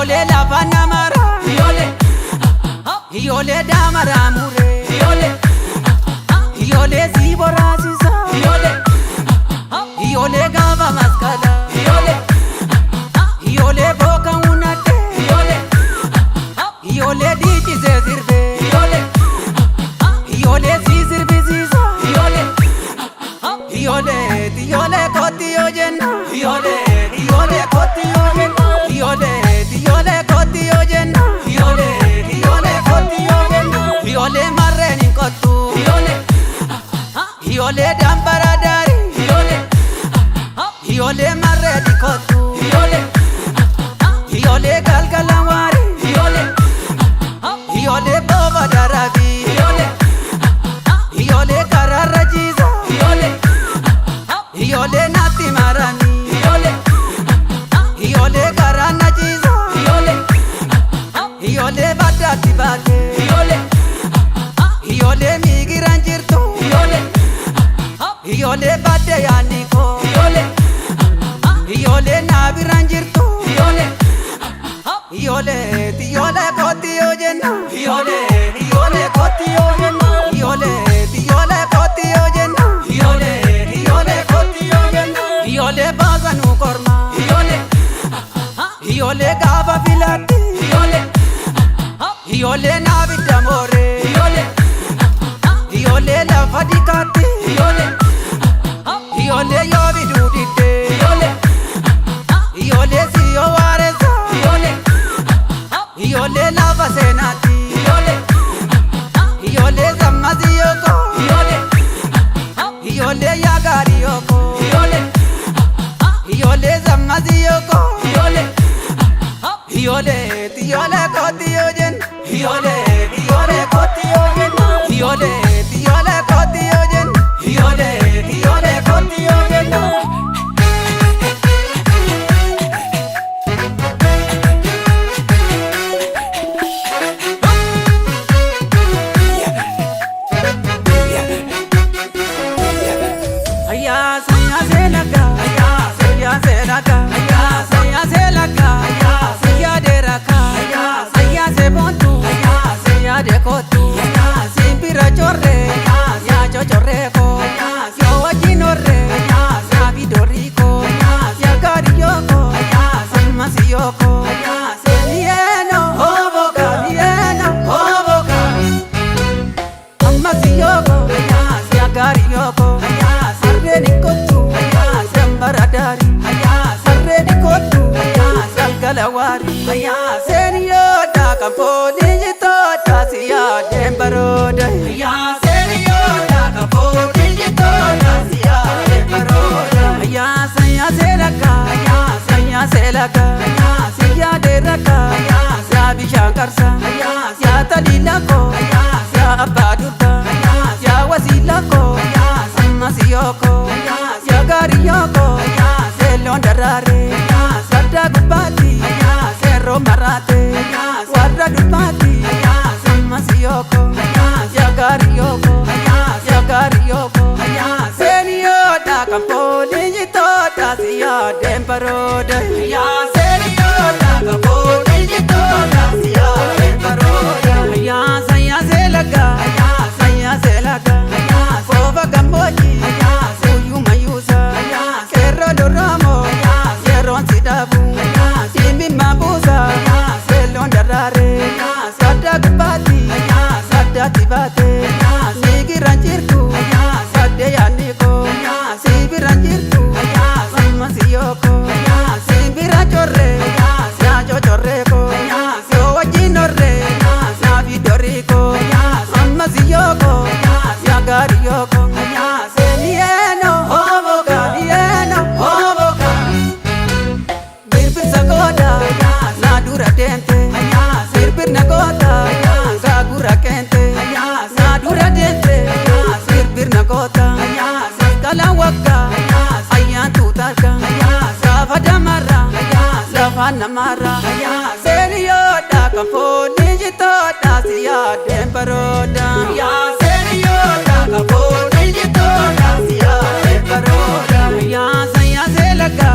Ijoollee lafa namara ijoollee daamara muree ijoollee si boraasisa ijoollee gaafa maskala ijoollee booka hunate ijoollee dhiichisee sirbee ijoollee si sirbisiisa ijoollee kooti yoo jenna ijoollee kooti yoo jenna ijoollee kooti yoo jenna ijoollee kooti yoo jenna ijoollee marreen hin kottu ijoollee dambara daari ijoollee marreen hin kottu ijoollee galgala waari ijoollee booba darabi ijoollee kararra jiisa ijoollee natti marani ijoollee karanna jiisa ijoollee baddaatti baate ijoollee miigiran jirtu ijoollee badde yaanni koo ijoollee naabiran jirtu ijoollee kooti yoo jenna ijoollee kooti yoo jenna ijoollee kooti yoo jenna ijoollee kooti yoo jenna ijoollee baasanuu korma ijoollee gaafa filatti ijoollee naabidda mooree ijoollee lafa dikaatti ijoollee yoo biduu diddee ijoollee si yoo waaressa ijoollee lafa seenaatti ijoollee sammasi yooko ijoollee yaagaari yooko ijoollee sammasi yooko ijoollee kooti yoo jenna ijoollee kooti yoo jenna ijoollee kooti yoo jenna ijoollee kooti yoo jenna Dekotu, simpira chorre, ya chochorreko, ya wajinorre, ya vidoriko, ya cariyoko, salmasiyoko, senieno, hoboka, amasiyoko, ya cariyoko, sarrenikotu, sambaradari, sarrenikotu, salgalawari, senio da camponi. Siya dembaroda ya seriyoda kapoti jitoda siya dembaroda ya saya selaka siya deraka siya bishankarsa siya talilako siya abaduta siya wasilako samasiyoko siya gariyoko selondarare sadda gubati serro marate warra dubati Masiyoko, yagariyoko, senioda kamponi jitoda siya dembaroda ya senioda kamponi jitoda siya dembaroda ya saya selaga foba gamboji suyu mayusa serro doramo serron sidabu simbi mabusa selon darare sada gubati Tibate, sigiran jirtu, sade yaniko, sibiran jirtu, samasiyoko, sibiran chorre, siya chochorreko, siyo wajinorre, siya vidoriko, samasiyoko, siya gariyoko, senieno, hoboka, birbir sagoda, nadura dente, birbir nagoda, gagura kente. Namara seriyoda kamponi jitoda siya dembaroda ya seriyoda kamponi jitoda siya dembaroda ya saya selaka